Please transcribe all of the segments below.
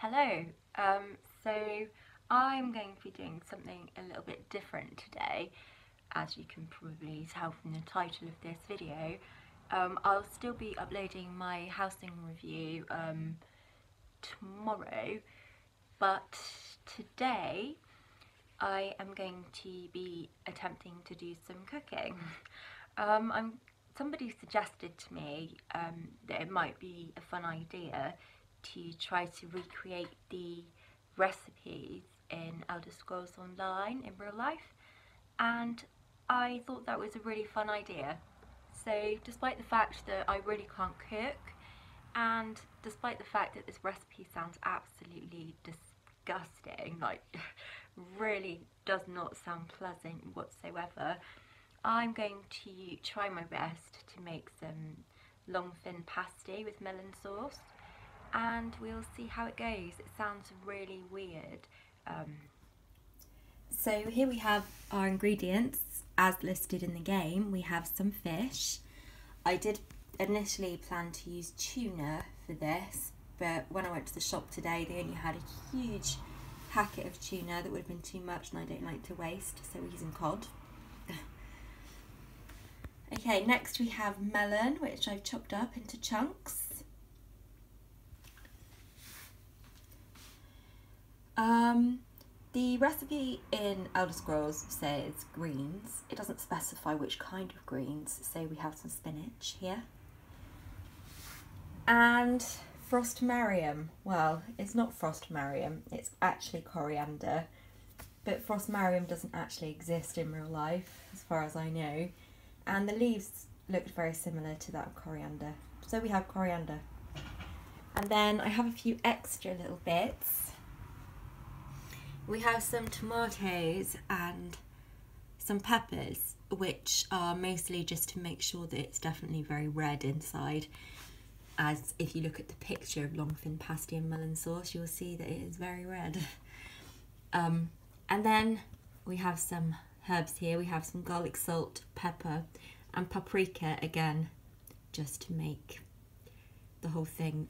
Hello, so I'm going to be doing something a little bit different today, as you can probably tell from the title of this video. I'll still be uploading my housing review tomorrow, but today I am going to be attempting to do some cooking. Somebody suggested to me that it might be a fun idea to try to recreate the recipes in Elder Scrolls Online in real life, and I thought that was a really fun idea. So despite the fact that I really can't cook, and despite the fact that this recipe sounds absolutely disgusting, like really does not sound pleasant whatsoever, I'm going to try my best to make some Longfin Pasty with melon sauce, and we'll see how it goes. It sounds really weird. So here we have our ingredients as listed in the game. We have some fish. I did initially plan to use tuna for this, but when I went to the shop today they only had a huge packet of tuna that would have been too much, and I don't like to waste, so we're using cod. Okay, next we have melon, which I've chopped up into chunks. The recipe in Elder Scrolls says greens. It doesn't specify which kind of greens, so we have some spinach here. And frostmarium. Well, it's not frostmarium, it's actually coriander. But frostmarium doesn't actually exist in real life, as far as I know. And the leaves looked very similar to that of coriander. So we have coriander. And then I have a few extra little bits. We have some tomatoes and some peppers, which are mostly just to make sure that it's definitely very red inside. As if you look at the picture of Longfin Pasty and melon sauce, you'll see that it is very red. And then we have some herbs here. We have some garlic salt, pepper and paprika, again just to make the whole thing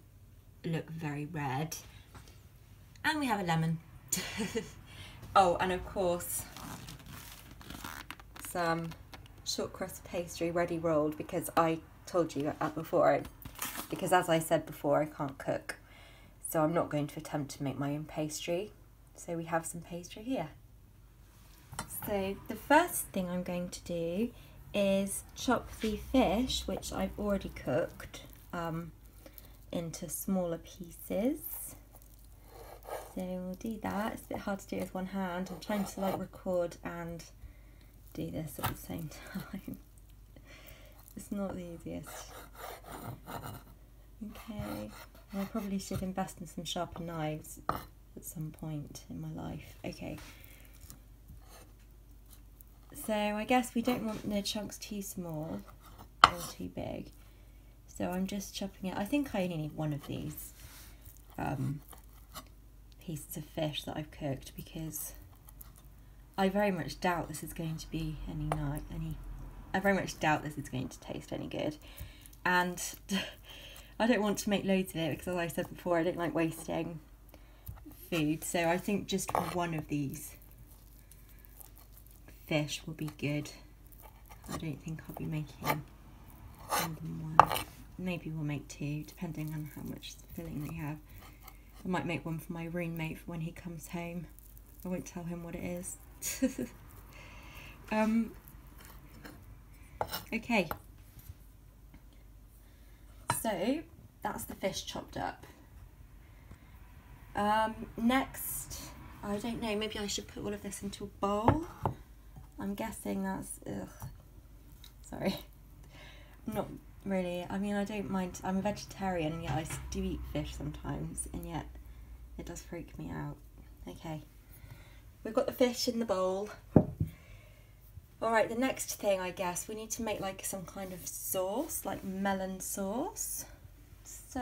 look very red. And we have a lemon. Oh, and of course some short crust pastry ready rolled, because I told you that before, because as I said before, I can't cook, so I'm not going to attempt to make my own pastry. So we have some pastry here. So the first thing I'm going to do is chop the fish, which I've already cooked, into smaller pieces. So we'll do that. It's a bit hard to do with one hand. I'm trying to record and do this at the same time. It's not the easiest. Okay, I probably should invest in some sharper knives at some point in my life. Okay. So I guess we don't want the chunks too small or too big. So I'm just chopping it. I think I only need one of these pieces of fish that I've cooked, because I very much doubt this is going to be I very much doubt this is going to taste any good. And I don't want to make loads of it, because as I said before, I don't like wasting food. So I think just one of these fish will be good. I don't think I'll be making more than one. Maybe we'll make two, depending on how much filling they have. I might make one for my roommate for when he comes home. I won't tell him what it is. Okay. So that's the fish chopped up. Next, I don't know, maybe I should put all of this into a bowl. I'm guessing that's, sorry, not really, I mean, I don't mind, I'm a vegetarian, and yet I do eat fish sometimes, and yet it does freak me out. Okay, we've got the fish in the bowl. Alright, the next thing, I guess, we need to make some kind of sauce, like melon sauce. So,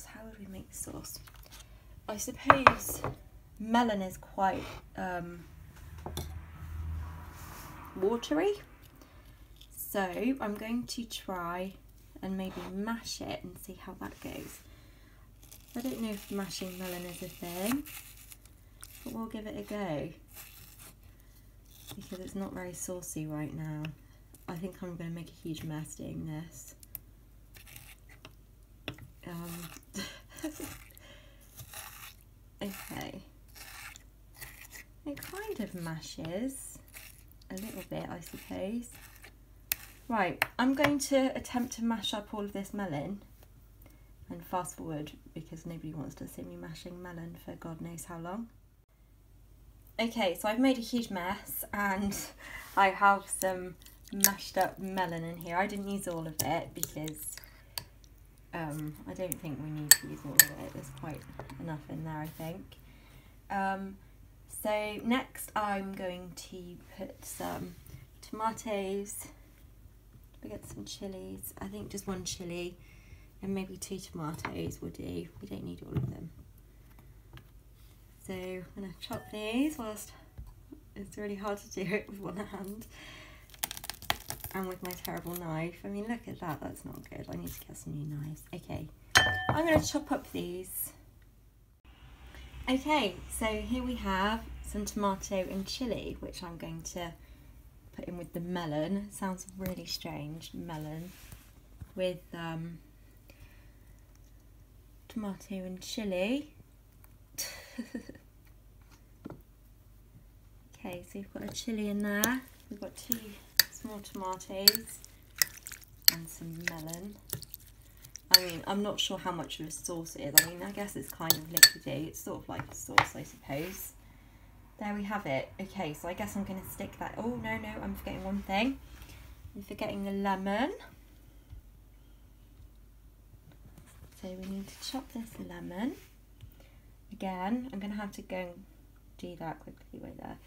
how would we make the sauce? I suppose melon is quite watery, so I'm going to try and maybe mash it and see how that goes. I don't know if mashing melon is a thing, but we'll give it a go because it's not very saucy right now. I think I'm going to make a huge mess doing this. Okay. It kind of mashes a little bit, I suppose. Right, I'm going to attempt to mash up all of this melon and fast forward because nobody wants to see me mashing melon for God knows how long. Okay, so I've made a huge mess and I have some mashed up melon in here. I didn't use all of it because I don't think we need to use all of it. There's quite enough in there, I think. So next I'm going to put some tomatoes. We get some chilies. I think just one chili and maybe 2 tomatoes will do. We don't need all of them. So I'm going to chop these whilst it's really hard to do it with one hand and with my terrible knife. I mean, look at that, that's not good. I need to get some new knives. Okay, I'm going to chop up these. Okay, so here we have some tomato and chili, which I'm going to put in with the melon. It sounds really strange, melon with tomato and chili. Okay, so we've got a chili in there. We've got 2 small tomatoes and some melon. I mean, I'm not sure how much of a sauce it is. I mean, I guess it's kind of liquidy. It's sort of like a sauce, I suppose. There we have it. Okay, so I guess I'm going to stick that. Oh, no, I'm forgetting one thing. I'm forgetting the lemon. So we need to chop this lemon. Again, I'm going to have to go and do that quickly right there.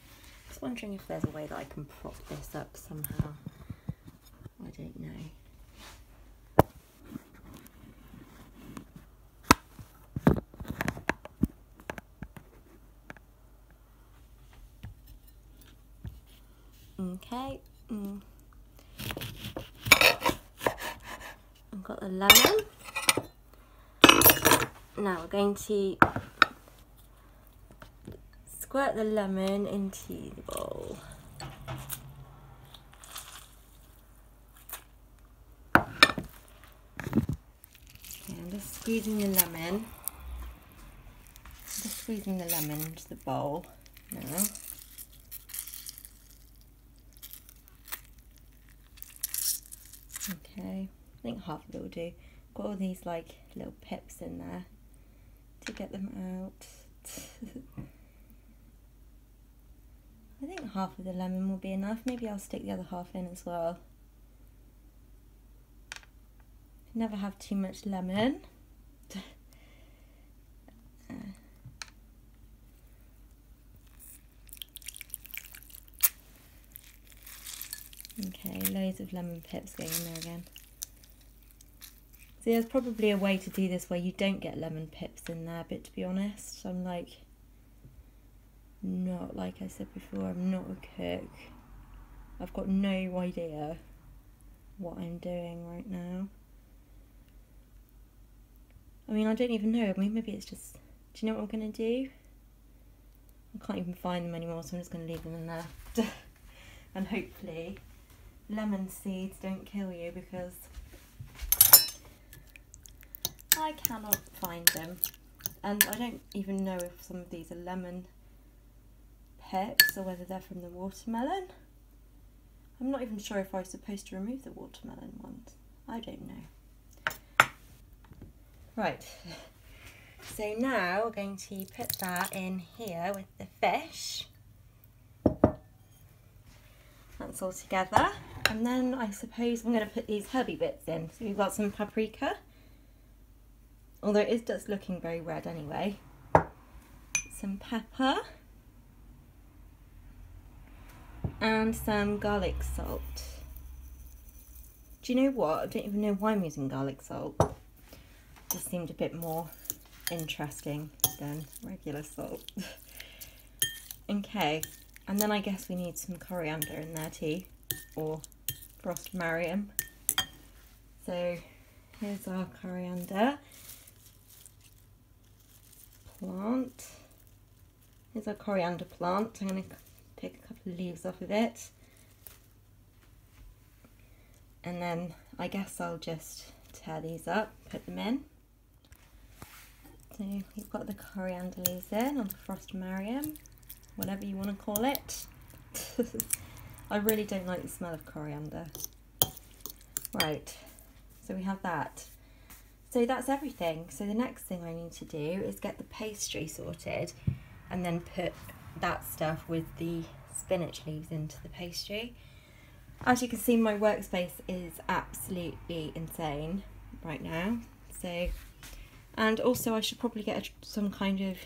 Just wondering if there's a way that I can prop this up somehow. I don't know. Okay. I've got the lemon. Now we're going to squirt the lemon into the bowl. Okay, I'm just squeezing the lemon. Just squeezing the lemon into the bowl now. Okay, I think half of it will do. Got all these like little pips in there to get them out. I think half of the lemon will be enough. Maybe I'll stick the other half in as well. Never have too much lemon. Okay, loads of lemon pips going in there again. See, there's probably a way to do this where you don't get lemon pips in there, but to be honest, I'm like I said before, I'm not a cook. I've got no idea what I'm doing right now. I mean, I don't even know. I mean, maybe it's just, do you know what I'm going to do? I can't even find them anymore, so I'm just going to leave them in there. And hopefully lemon seeds don't kill you because I cannot find them. And I don't even know if some of these are lemon pips or whether they're from the watermelon. I'm not even sure if I was supposed to remove the watermelon ones. I don't know. Right, so now we're going to put that in here with the fish. That's all together. And then I suppose I'm going to put these herby bits in. So we've got some paprika, although it is just looking very red anyway. Some pepper. And some garlic salt. Do you know what? I don't even know why I'm using garlic salt. Just seemed a bit more interesting than regular salt. Okay, and then I guess we need some coriander in there too, or rosmarin. So Here's our coriander plant. Here's our coriander plant. I'm going to pick a couple of leaves off of it. And then I guess I'll just tear these up, put them in. So we've got the coriander leaves in, or the frostimarium, whatever you want to call it. I really don't like the smell of coriander. Right, so we have that. So that's everything. So the next thing I need to do is get the pastry sorted and then put that stuff with the spinach leaves into the pastry. As you can see, my workspace is absolutely insane right now. So, and also I should probably get some kind of,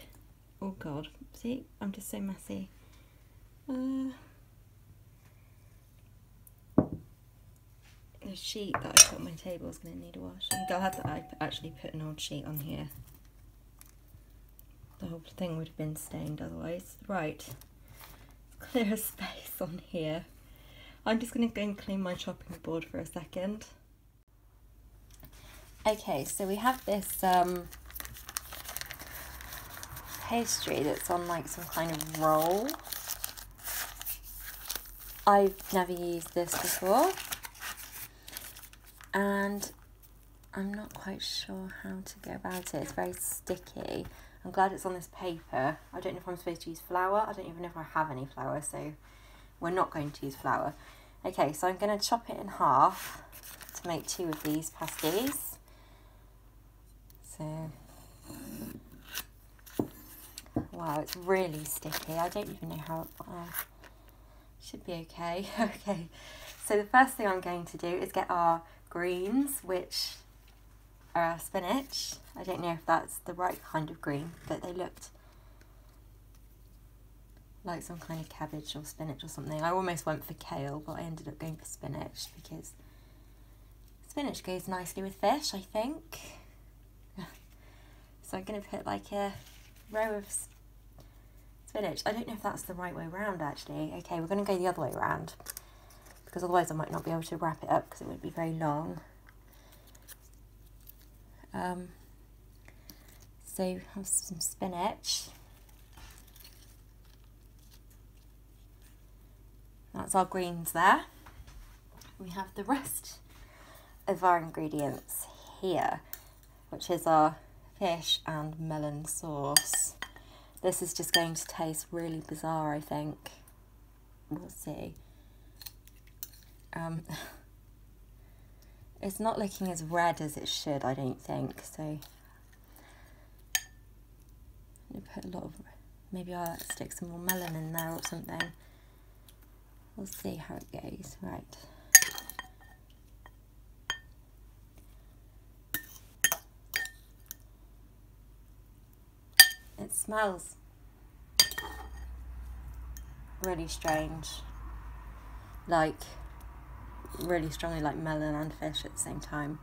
oh God, see, I'm just so messy. The sheet that I put on my table is going to need a wash. I'm glad that I actually put an old sheet on here. The whole thing would have been stained otherwise. Right, clear a space on here. I'm just going to go and clean my chopping board for a second. Okay, so we have this pastry that's on like some kind of roll. I've never used this before, and I'm not quite sure how to go about it. It's very sticky. I'm glad it's on this paper. I don't know if I'm supposed to use flour. I don't even know if I have any flour, so we're not going to use flour. Okay, so I'm going to chop it in half to make 2 of these pasties. So, wow, it's really sticky. I don't even know how, should be okay. Okay, so the first thing I'm going to do is get our greens, which are our spinach. I don't know if that's the right kind of green, but they looked like some kind of cabbage or spinach or something. I almost went for kale, but I ended up going for spinach because spinach goes nicely with fish, I think. So I'm going to put like a row of spinach. I don't know if that's the right way around actually. Okay, we're going to go the other way around because otherwise I might not be able to wrap it up because it would be very long. So have some spinach. That's our greens there. We have the rest of our ingredients here, which is our fish and melon sauce. This is just going to taste really bizarre, I think. We'll see. It's not looking as red as it should, I don't think, so I'm going to put a lot of, maybe I'll stick some more melon in there or something. We'll see how it goes. Right. It smells really strange. Like, really strongly like melon and fish at the same time.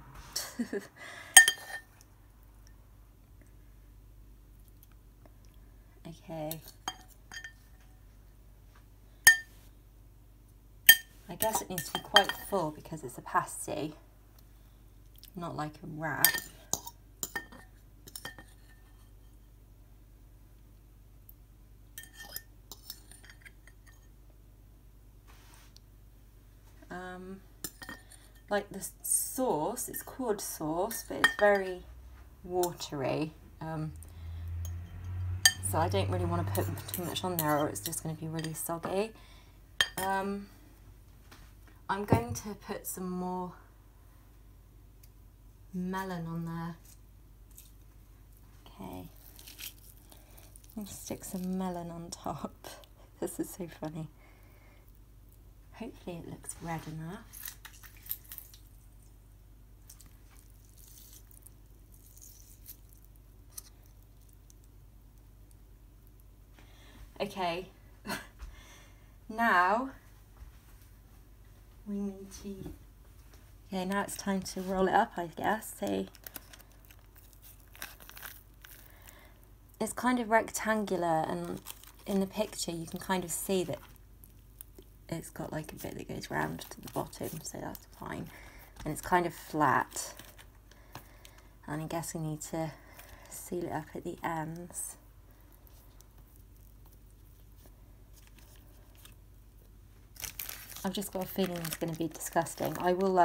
Okay. I guess it needs to be quite full because it's a pasty, not like a wrap. Like the sauce, it's called sauce, but it's very watery. So I don't really want to put too much on there or it's just going to be really soggy. I'm going to put some more melon on there. Okay. I'll stick some melon on top. This is so funny. Hopefully it looks red enough. Okay, now we need to, okay, now it's time to roll it up, I guess. So it's kind of rectangular, and in the picture you can kind of see that it's got like a bit that goes round to the bottom, so that's fine. And it's kind of flat. And I guess we need to seal it up at the ends. I've just got a feeling it's going to be disgusting. I will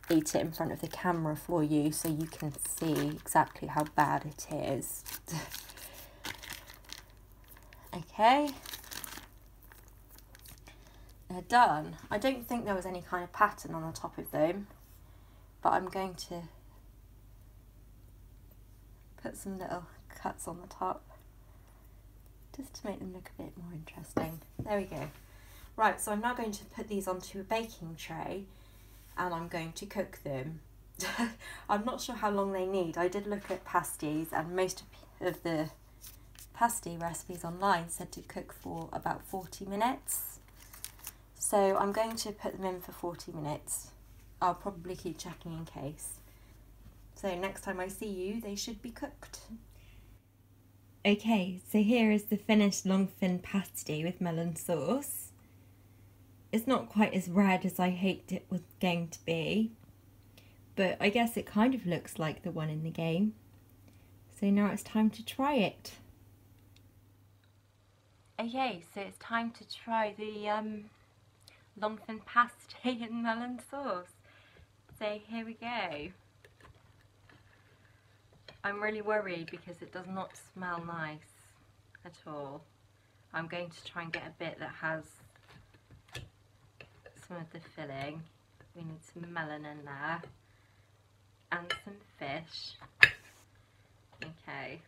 eat it in front of the camera for you so you can see exactly how bad it is. Okay. They're done. I don't think there was any kind of pattern on the top of them, but I'm going to put some little cuts on the top just to make them look a bit more interesting. There we go. Right, so I'm now going to put these onto a baking tray and I'm going to cook them. I'm not sure how long they need. I did look at pasties and most of the pasty recipes online said to cook for about 40 minutes. So I'm going to put them in for 40 minutes. I'll probably keep checking in case. So next time I see you, they should be cooked. Okay, so here is the finished Longfin Pasty with melon sauce. It's not quite as red as I hoped it was going to be, but I guess it kind of looks like the one in the game. So now it's time to try it. Okay, so it's time to try the Longfin Pasty and melon sauce. So here we go. I'm really worried because it does not smell nice at all. I'm going to try and get a bit that has some of the filling. We need some melon in there and some fish. Okay.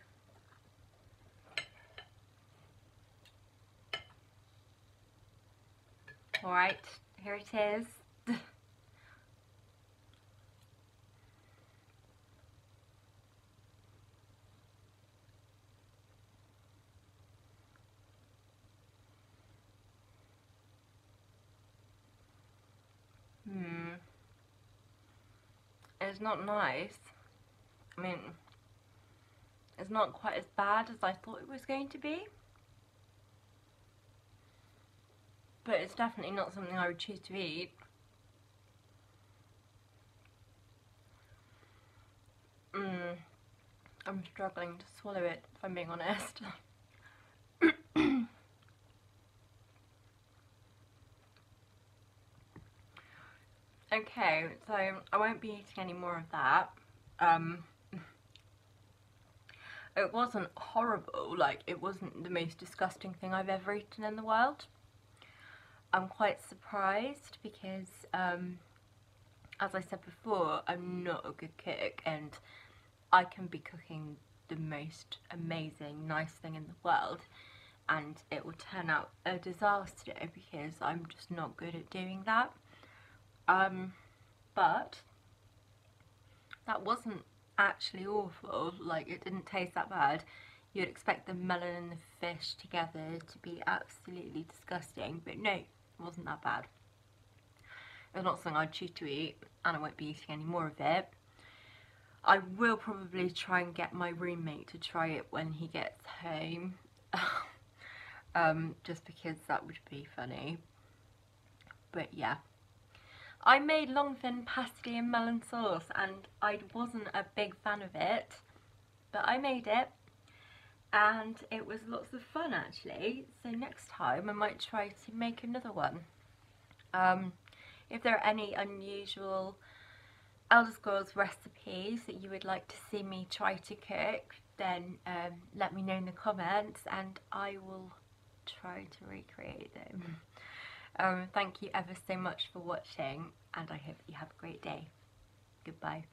Alright, here it is. It's not nice. I mean, it's not quite as bad as I thought it was going to be. But it's definitely not something I would choose to eat. I'm struggling to swallow it, if I'm being honest. Okay, so I won't be eating any more of that. It wasn't horrible, like it wasn't the most disgusting thing I've ever eaten in the world. I'm quite surprised because, as I said before, I'm not a good cook and I can be cooking the most amazing, nice thing in the world and it will turn out a disaster because I'm just not good at doing that. But that wasn't actually awful, like it didn't taste that bad. You'd expect the melon and the fish together to be absolutely disgusting, but no, it wasn't that bad. It's not something I'd choose to eat and I won't be eating any more of it. I will probably try and get my roommate to try it when he gets home, just because that would be funny. But yeah. I made Longfin Pasty and melon sauce and I wasn't a big fan of it, but I made it and it was lots of fun actually. So next time I might try to make another one. If there are any unusual Elder Scrolls recipes that you would like to see me try to cook, then let me know in the comments and I will try to recreate them. Thank you ever so much for watching and I hope you have a great day. Goodbye.